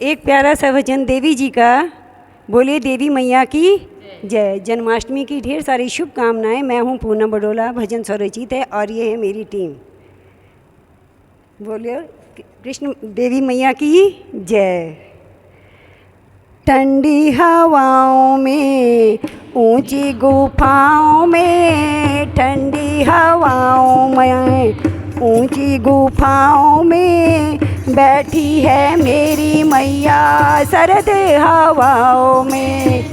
एक प्यारा सा भजन देवी जी का। बोले देवी मैया की जय। जन्माष्टमी की ढेर सारी शुभकामनाएं। मैं हूँ पूनम बडोला, भजन स्वरचित है और ये है मेरी टीम। बोलिए कृष्ण देवी मैया की जय। ठंडी हवाओं में, ऊंची गुफाओं में, ठंडी हवाओं में, ऊंची गुफाओं में बैठी है मेरी मैया। सरद हवाओं में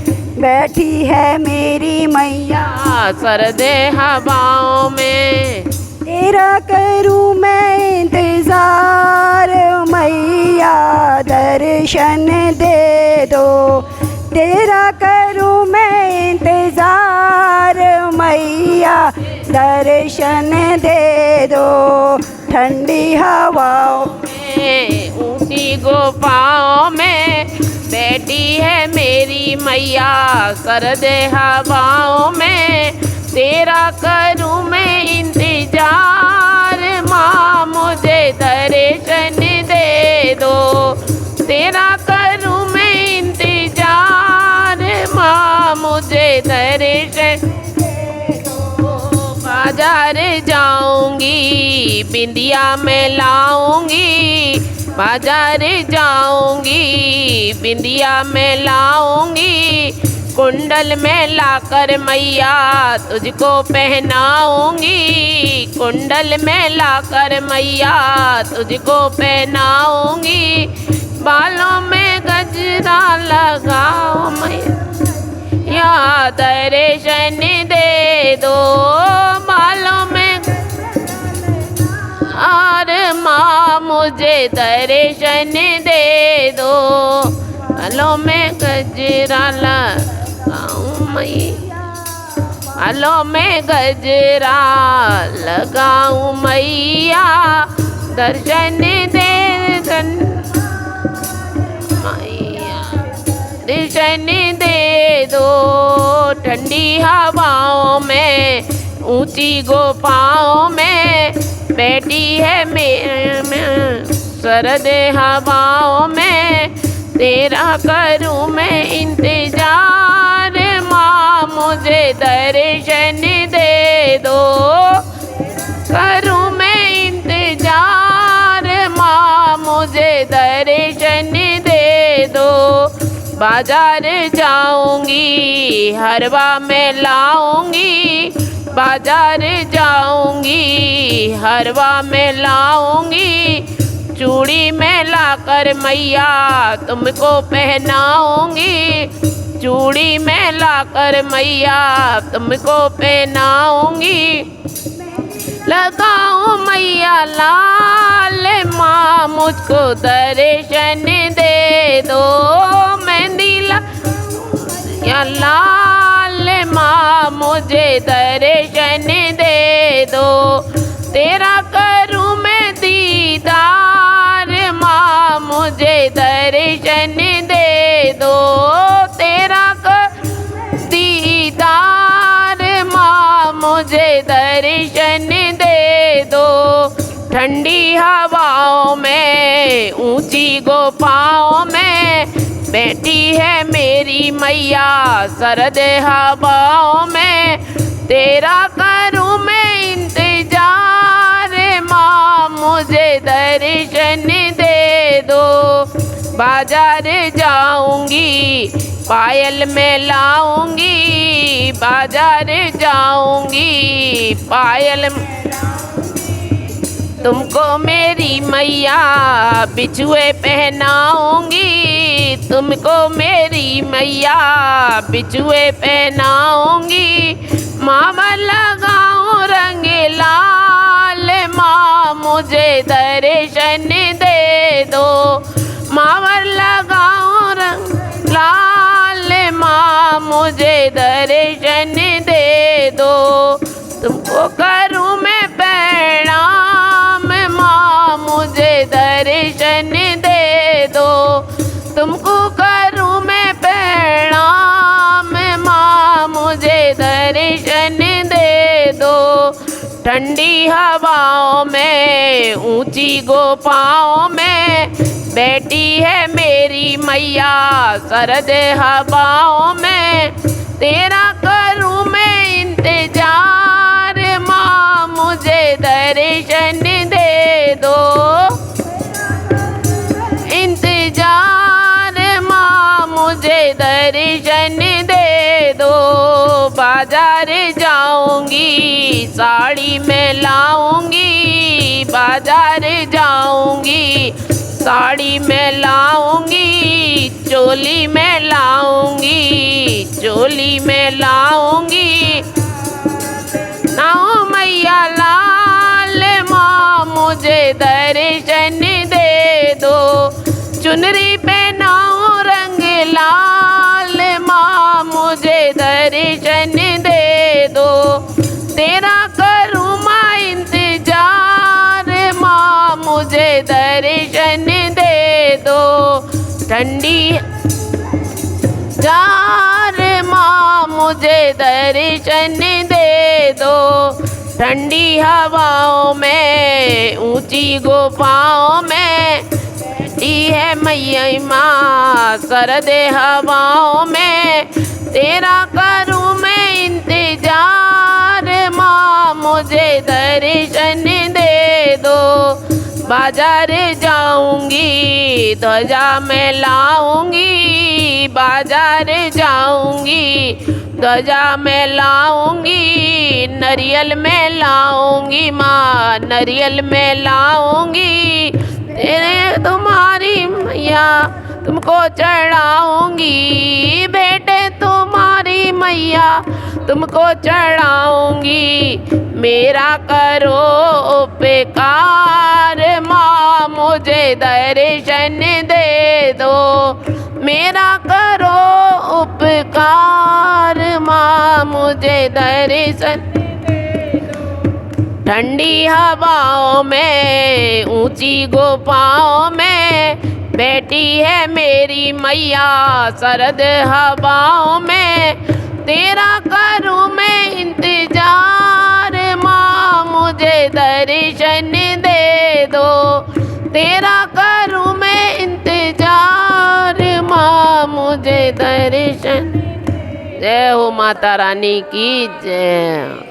बैठी है मेरी मैया। सरद हवाओं में तेरा करूँ मैं इंतज़ार मैया, दर्शन दे दो। तेरा करूँ मैं इंतज़ार मैया, दर्शन दे दो। ठंडी हवाओं में, ऊंची गुफाओं में बैठी है मेरी मैया। सरद हवाओं में तेरा करूँ मैं इंतजार। माँ मुझे दर्शन दे दो। तेरा करूँ मैं इंतजार। माँ मुझे दर्शन दे दो। बाजार जाऊंगी, बिंदिया में लाऊंगी। बाजार जाऊंगी, बिंदिया में लाऊंगी। कुंडल में लाकर मैया तुझको पहनाऊंगी। कुंडल में लाकर मैया तुझको पहनाऊंगी। बालों में गजरा लगाओ मैया, दर्शन दे दो। बालों में और माँ मुझे दर्शन दे दो। बालों में गजरा लगाऊं मैया, बालों में गजरा लगाऊं मैया, दर्शन दे मैया, दर्शन दे दो। ठंडी हवाओं में, ऊंची गुफाओं में बैठी है मेरी। सरद हवाओं में तेरा करूँ मैं इंतजार। माँ मुझे दर्शन दे दो। करूँ मैं इंतजार। माँ मुझे दर्शन दे दो। बाजार जाऊंगी, हरवा में लाऊंगी। बाजार जाऊंगी, हरवा में लाऊंगी। चूड़ी में लाकर मैया तुमको पहनाऊंगी। चूड़ी में लाकर मैया तुमको पहनाऊंगी। लगाऊं मैया लाल, माँ मुझको दर्शन दे दो। मेहंदी या लाल, माँ मुझे दर्शन दे दो। तेरा करूँ मैं दीदार। माँ मुझे दर्शन दे दो। तेरा दीदार। माँ मुझे दर्शन दे दो। ठंडी हवाओं में, ऊंची गुफाओं में बैठी है मेरी मैया। सरद हवाओं में तेरा करूँ मैं इंतजार। माँ मुझे दर्शन दे दो। बाजार जाऊंगी, पायल में लाऊंगी। बाजार जाऊंगी, पायल तुमको मेरी मैया बिछुए पहनाऊंगी। तुमको मेरी मैया बिछुए पहनाऊंगी। मामा लगाऊं रंग लाल। माँ मुझे दर्शन दे दो। मामा लगाऊं रंग लाल। माँ मुझे दर्शन दे दो। तुमको करूँ मैं प्रणाम। माँ मुझे दर्शन दे दो। तुमको करूँ मैं प्रणाम। माँ मुझे दर्शन दे दो। ठंडी हवाओं में, ऊंची गुफाओं में बैठी है मेरी मैया सरद हवाओं में, तेरा करूँ मैं इंतजार, माँ मुझे दर्शन दे दो। इंतजार माँ मुझे दर्शन दे दो। बाजार जाऊंगी साड़ी में लाऊंगी, बाजार जाऊंगी साड़ी में लाऊंगी, चोली में लाऊंगी, चोली में लाऊंगी। नाओ मैया लाल माँ मुझे दर्शन दे दो। चुनरी पहनाओ रंग लाल माँ मुझे दर्शन दे दो। तेरा करूँ माँ इंतजार, माँ मुझे दर्शन दे दो। ठंडी जार माँ मुझे दर्शन दे दो। ठंडी हवाओं में ऊंची गुफाओं में बैठी है मैया माँ सरद हवाओं में, तेरा करूँ मैं इंतजार, माँ मुझे दर्शन दे दो। बाजार जाऊंगी ध्वजा में लाऊंगी, बाजार जाऊंगी ध्वजा में लाऊंगी, नरियल में लाऊंगी माँ नरियल में लाऊंगी। तेरे तुम्हारी मैया तुमको चढ़ाऊंगी, बेटे तुम्हारी मैया तुमको चढ़ाऊंगी। मेरा करो उपकार, माँ मुझे दर्शन दे दो। मेरा करो उपकार, माँ मुझे दर्शन। ठंडी हवाओं में ऊंची गुफाओं में बैठी है मेरी मैया सरद हवाओं में, तेरा करूँ मैं इंतजार, माँ मुझे दर्शन दे दो। तेरा करूँ मैं इंतजार, माँ मुझे दर्शन। जय हो माता रानी की जय।